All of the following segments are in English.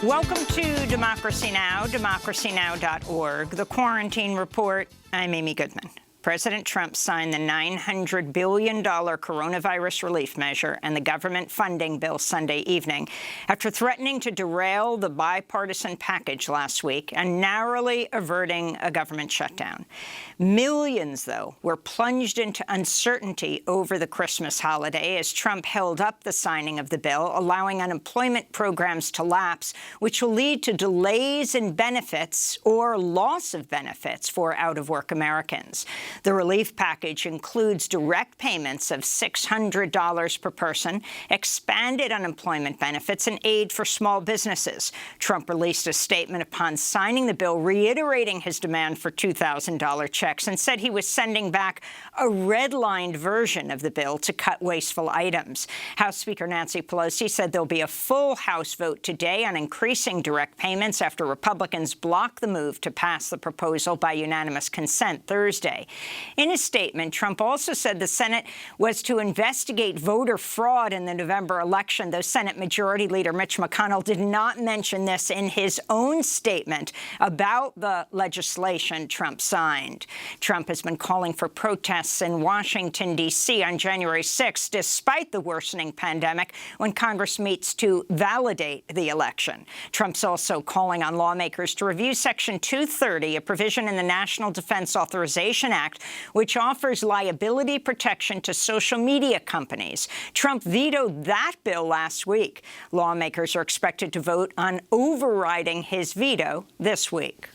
Welcome to Democracy Now!, democracynow.org. The Quarantine Report. I'm Amy Goodman. President Trump signed the $900 billion coronavirus relief measure and the government funding bill Sunday evening after threatening to derail the bipartisan package last week and narrowly averting a government shutdown. Millions, though, were plunged into uncertainty over the Christmas holiday as Trump held up the signing of the bill, allowing unemployment programs to lapse, which will lead to delays in benefits or loss of benefits for out-of-work Americans. The relief package includes direct payments of $600 per person, expanded unemployment benefits, and aid for small businesses. Trump released a statement upon signing the bill, reiterating his demand for $2,000 checks, and said he was sending back a redlined version of the bill to cut wasteful items. House Speaker Nancy Pelosi said there'll be a full House vote today on increasing direct payments after Republicans blocked the move to pass the proposal by unanimous consent Thursday. In his statement, Trump also said the Senate was to investigate voter fraud in the November election, though Senate Majority Leader Mitch McConnell did not mention this in his own statement about the legislation Trump signed. Trump has been calling for protests in Washington, D.C. on January 6th, despite the worsening pandemic, when Congress meets to validate the election. Trump's also calling on lawmakers to review Section 230, a provision in the National Defense Authorization Act, which offers liability protection to social media companies. Trump vetoed that bill last week. Lawmakers are expected to vote on overriding his veto this week.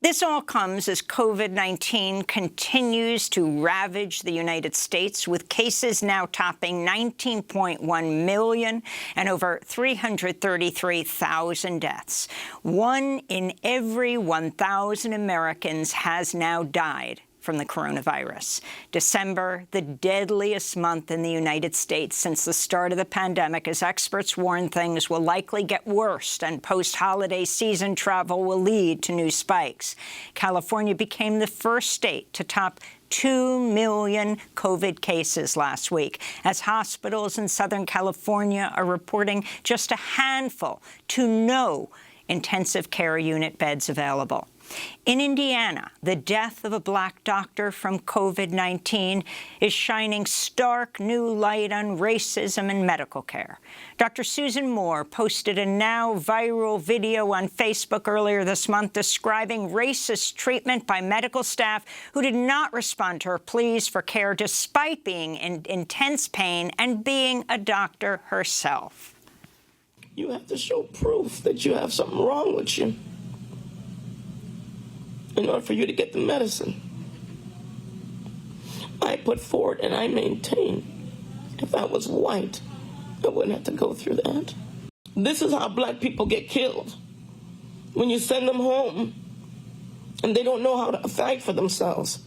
This all comes as COVID-19 continues to ravage the United States, with cases now topping 19.1 million and over 333,000 deaths. 1 in every 1,000 Americans has now died from the coronavirus. December, the deadliest month in the United States since the start of the pandemic, as experts warn things will likely get worse and post-holiday season travel will lead to new spikes. California became the first state to top 2 million COVID cases last week, as hospitals in Southern California are reporting just a handful to no intensive care unit beds available. In Indiana, the death of a black doctor from COVID-19 is shining stark new light on racism in medical care. Dr. Susan Moore posted a now viral video on Facebook earlier this month describing racist treatment by medical staff who did not respond to her pleas for care despite being in intense pain and being a doctor herself. You have to show proof that you have something wrong with you in order for you to get the medicine. I put forward and I maintain, if I was white, I wouldn't have to go through that. This is how black people get killed. When you send them home and they don't know how to fight for themselves.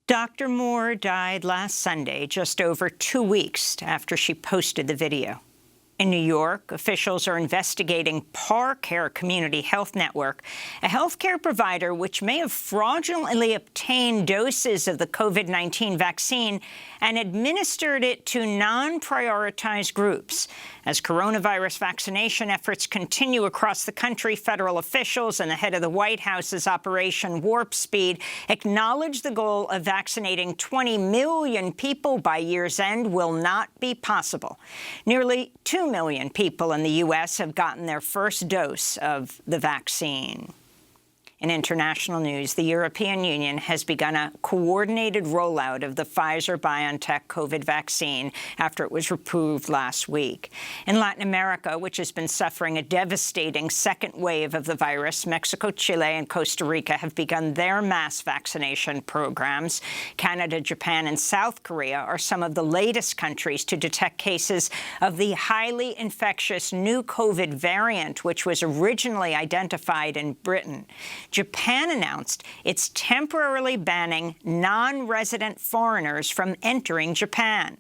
Dr. Moore died last Sunday, just over 2 weeks after she posted the video. In New York, officials are investigating ParCare Community Health Network, a healthcare provider which may have fraudulently obtained doses of the COVID-19 vaccine and administered it to non-prioritized groups. As coronavirus vaccination efforts continue across the country, federal officials and the head of the White House's Operation Warp Speed acknowledge the goal of vaccinating 20 million people by year's end will not be possible. Nearly 2 million people in the U.S. have gotten their first dose of the vaccine. In international news, the European Union has begun a coordinated rollout of the Pfizer-BioNTech COVID vaccine after it was approved last week. In Latin America, which has been suffering a devastating second wave of the virus, Mexico, Chile, and Costa Rica have begun their mass vaccination programs. Canada, Japan, and South Korea are some of the latest countries to detect cases of the highly infectious new COVID variant, which was originally identified in Britain. Japan announced it's temporarily banning non-resident foreigners from entering Japan.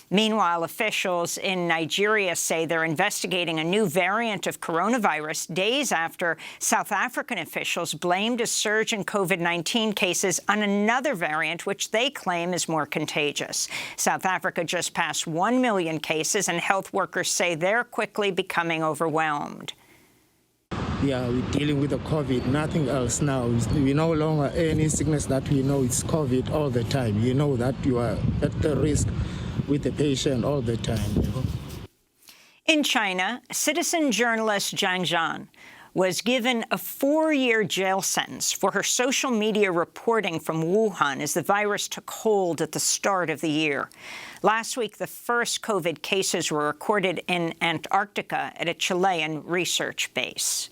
Meanwhile, officials in Nigeria say they're investigating a new variant of coronavirus days after South African officials blamed a surge in COVID-19 cases on another variant, which they claim is more contagious. South Africa just passed 1 million cases, and health workers say they're quickly becoming overwhelmed. Yeah, we're dealing with the COVID, nothing else now. We no longer any sickness that we know it's COVID all the time. You know that you are at the risk with the patient all the time. You know? In China, citizen journalist Zhang Zhan was given a 4-year jail sentence for her social media reporting from Wuhan as the virus took hold at the start of the year. Last week, the first COVID cases were recorded in Antarctica at a Chilean research base.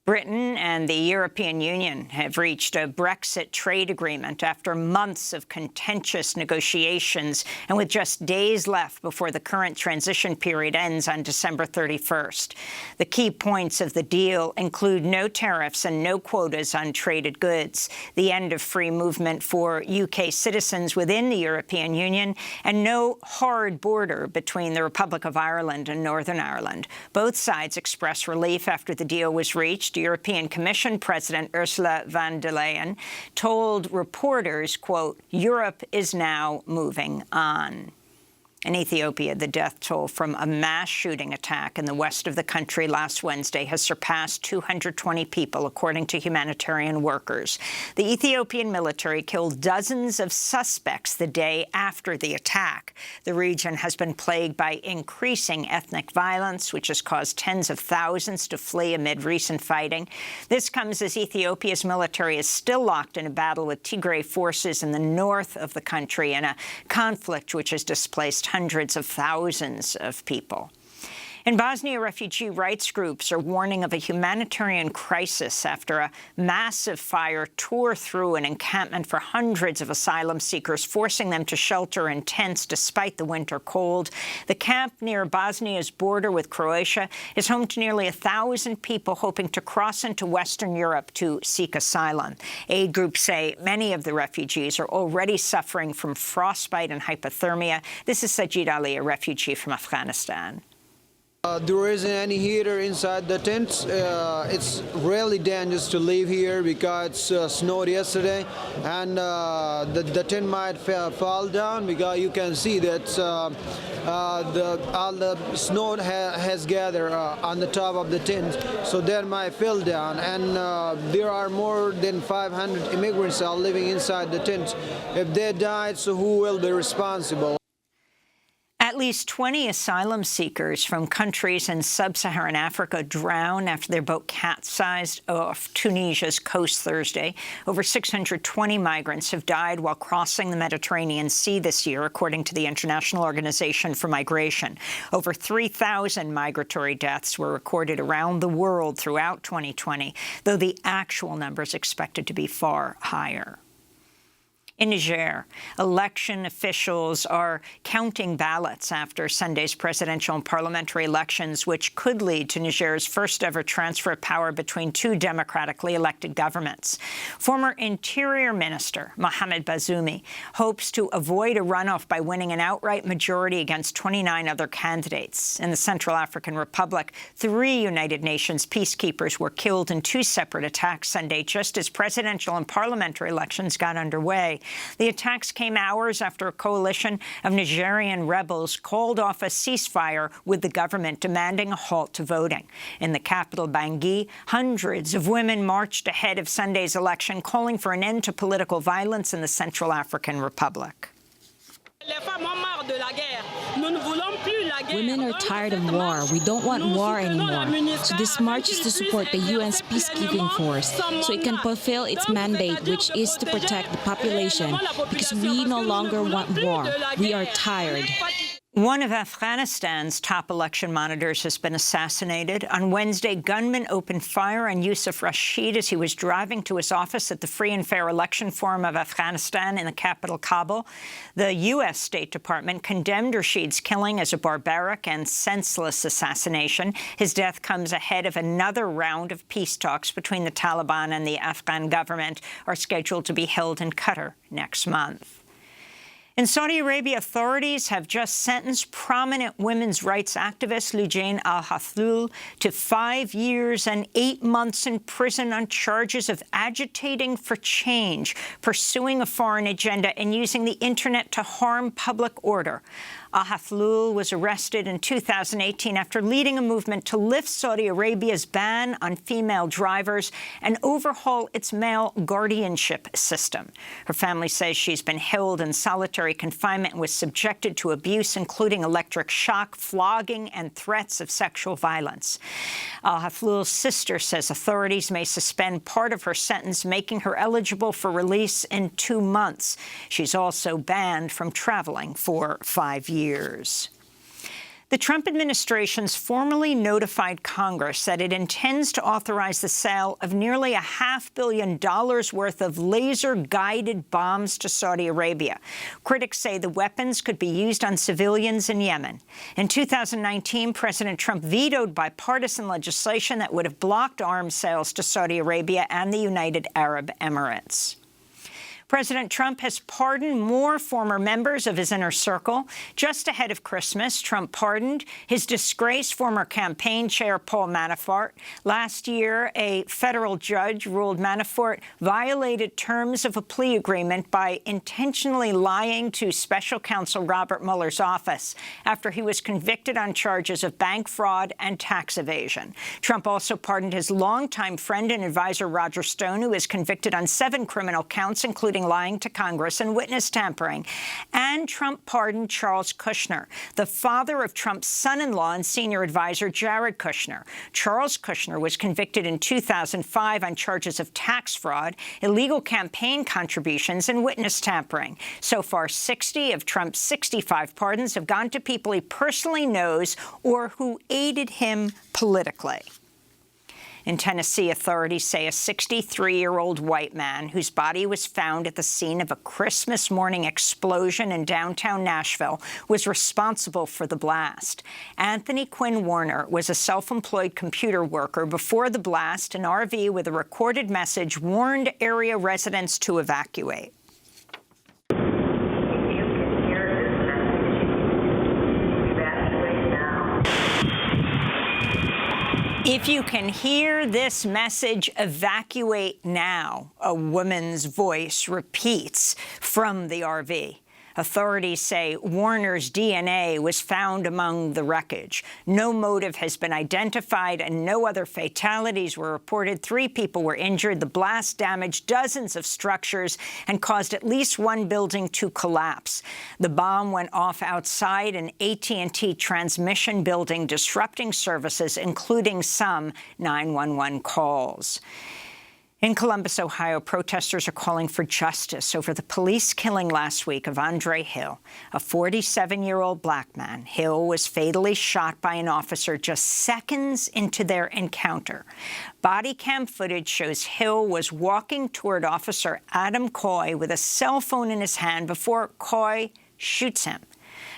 Britain and the European Union have reached a Brexit trade agreement after months of contentious negotiations and with just days left before the current transition period ends on December 31st. The key points of the deal include no tariffs and no quotas on traded goods, the end of free movement for UK citizens within the European Union, and no hard border between the Republic of Ireland and Northern Ireland. Both sides expressed relief after the deal was reached. European Commission President Ursula von der Leyen told reporters, quote, "Europe is now moving on." In Ethiopia, the death toll from a mass shooting attack in the west of the country last Wednesday has surpassed 220 people, according to humanitarian workers. The Ethiopian military killed dozens of suspects the day after the attack. The region has been plagued by increasing ethnic violence, which has caused tens of thousands to flee amid recent fighting. This comes as Ethiopia's military is still locked in a battle with Tigray forces in the north of the country in a conflict which has displaced hundreds of thousands of people. In Bosnia, refugee rights groups are warning of a humanitarian crisis after a massive fire tore through an encampment for hundreds of asylum seekers, forcing them to shelter in tents despite the winter cold. The camp near Bosnia's border with Croatia is home to nearly 1,000 people hoping to cross into Western Europe to seek asylum. Aid groups say many of the refugees are already suffering from frostbite and hypothermia. This is Sajid Ali, a refugee from Afghanistan. There isn't any heater inside the tents. It's really dangerous to live here because it snowed yesterday, and the tent might fall down because you can see that all the snow has gathered on the top of the tent, so that might fall down. And there are more than 500 immigrants are living inside the tent. If they died, so who will be responsible? At least 20 asylum seekers from countries in sub-Saharan Africa drowned after their boat capsized off Tunisia's coast Thursday. Over 620 migrants have died while crossing the Mediterranean Sea this year, according to the International Organization for Migration. Over 3,000 migratory deaths were recorded around the world throughout 2020, though the actual number is expected to be far higher. In Niger, election officials are counting ballots after Sunday's presidential and parliamentary elections, which could lead to Niger's first-ever transfer of power between two democratically elected governments. Former Interior Minister Mohamed Bazoumi hopes to avoid a runoff by winning an outright majority against 29 other candidates. In the Central African Republic, 3 United Nations peacekeepers were killed in 2 separate attacks Sunday, just as presidential and parliamentary elections got underway. The attacks came hours after a coalition of Nigerian rebels called off a ceasefire with the government demanding a halt to voting. In the capital, Bangui, hundreds of women marched ahead of Sunday's election, calling for an end to political violence in the Central African Republic. Women are tired of war. We don't want war anymore. So this march is to support the UN's peacekeeping force so it can fulfill its mandate, which is to protect the population, because we no longer want war. We are tired. One of Afghanistan's top election monitors has been assassinated. On Wednesday, gunmen opened fire on Yusuf Rashid as he was driving to his office at the Free and Fair Election Forum of Afghanistan in the capital, Kabul. The U.S. State Department condemned Rashid's killing as a barbaric and senseless assassination. His death comes ahead of another round of peace talks between the Taliban and the Afghan government are scheduled to be held in Qatar next month. In Saudi Arabia, authorities have just sentenced prominent women's rights activist Loujain al-Hathloul to 5 years and 8 months in prison on charges of agitating for change, pursuing a foreign agenda, and using the internet to harm public order. Al-Hathloul was arrested in 2018 after leading a movement to lift Saudi Arabia's ban on female drivers and overhaul its male guardianship system. Her family says she's been held in solitary confinement and was subjected to abuse, including electric shock, flogging, and threats of sexual violence. Al-Hathloul's sister says authorities may suspend part of her sentence, making her eligible for release in 2 months. She's also banned from traveling for 5 years. The Trump administration's formally notified Congress that it intends to authorize the sale of nearly $500 million worth of laser-guided bombs to Saudi Arabia. Critics say the weapons could be used on civilians in Yemen. In 2019, President Trump vetoed bipartisan legislation that would have blocked arms sales to Saudi Arabia and the United Arab Emirates. President Trump has pardoned more former members of his inner circle. Just ahead of Christmas, Trump pardoned his disgraced former campaign chair, Paul Manafort. Last year, a federal judge ruled Manafort violated terms of a plea agreement by intentionally lying to special counsel Robert Mueller's office after he was convicted on charges of bank fraud and tax evasion. Trump also pardoned his longtime friend and advisor Roger Stone, who is convicted on 7 criminal counts, including lying to Congress and witness tampering. And Trump pardoned Charles Kushner, the father of Trump's son-in-law and senior advisor Jared Kushner. Charles Kushner was convicted in 2005 on charges of tax fraud, illegal campaign contributions, and witness tampering. So far, 60 of Trump's 65 pardons have gone to people he personally knows or who aided him politically. In Tennessee, authorities say a 63-year-old white man whose body was found at the scene of a Christmas morning explosion in downtown Nashville was responsible for the blast. Anthony Quinn Warner was a self-employed computer worker. Before the blast, an RV with a recorded message warned area residents to evacuate. If you can hear this message, evacuate now, a woman's voice repeats from the RV. Authorities say Warner's DNA was found among the wreckage. No motive has been identified and no other fatalities were reported. 3 people were injured. The blast damaged dozens of structures and caused at least 1 building to collapse. The bomb went off outside an AT&T transmission building, disrupting services, including some 911 calls. In Columbus, Ohio, protesters are calling for justice over the police killing last week of Andre Hill, a 47-year-old black man. Hill was fatally shot by an officer just seconds into their encounter. Body cam footage shows Hill was walking toward Officer Adam Coy with a cell phone in his hand before Coy shoots him.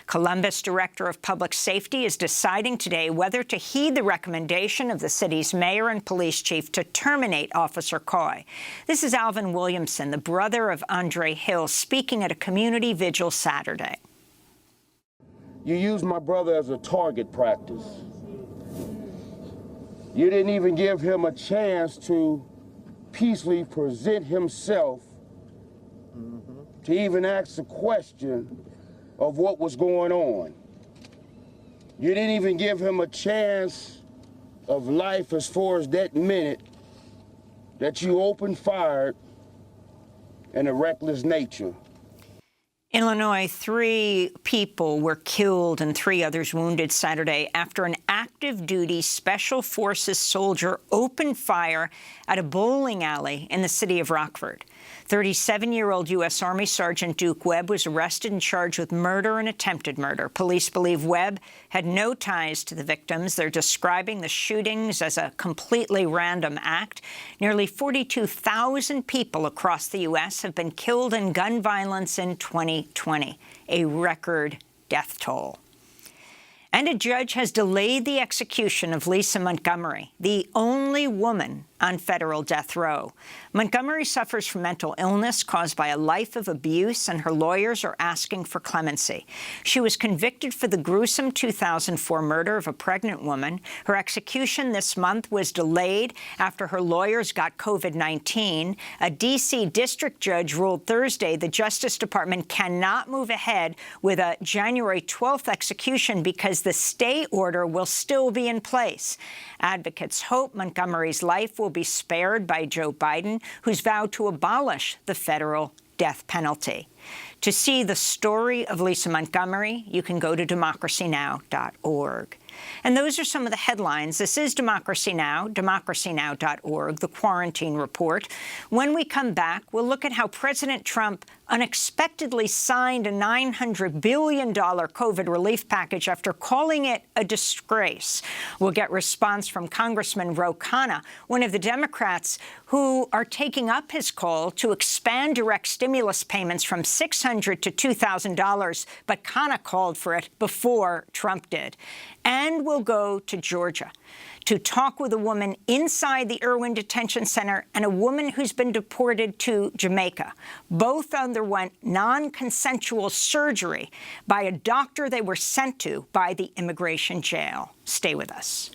Columbus Director of Public Safety is deciding today whether to heed the recommendation of the city's mayor and police chief to terminate Officer Coy. This is Alvin Williamson, the brother of Andre Hill, speaking at a community vigil Saturday. You used my brother as a target practice. You didn't even give him a chance to peacefully present himself, to even ask a question of what was going on. You didn't even give him a chance of life as far as that minute that you opened fire in a reckless nature. In Illinois, 3 people were killed and 3 others wounded Saturday after an active-duty Special Forces soldier opened fire at a bowling alley in the city of Rockford. 37-year-old U.S. Army Sergeant Duke Webb was arrested and charged with murder and attempted murder. Police believe Webb had no ties to the victims. They're describing the shootings as a completely random act. Nearly 42,000 people across the U.S. have been killed in gun violence in 2020, a record death toll. And a judge has delayed the execution of Lisa Montgomery, the only woman on federal death row. Montgomery suffers from mental illness caused by a life of abuse, and her lawyers are asking for clemency. She was convicted for the gruesome 2004 murder of a pregnant woman. Her execution this month was delayed after her lawyers got COVID-19. A D.C. district judge ruled Thursday the Justice Department cannot move ahead with a January 12th execution because the stay order will still be in place. Advocates hope Montgomery's life will be spared by Joe Biden, who's vowed to abolish the federal death penalty. To see the story of Lisa Montgomery, you can go to democracynow.org. And those are some of the headlines. This is Democracy Now!, democracynow.org, the Quarantine Report. When we come back, we'll look at how President Trump unexpectedly signed a $900 billion COVID relief package after calling it a disgrace. We'll get response from Congressman Ro Khanna, one of the Democrats who are taking up his call to expand direct stimulus payments from $600 to $2,000, but Khanna called for it before Trump did. And we'll go to Georgia to talk with a woman inside the Irwin Detention Center and a woman who's been deported to Jamaica. Both underwent non-consensual surgery by a doctor they were sent to by the immigration jail. Stay with us.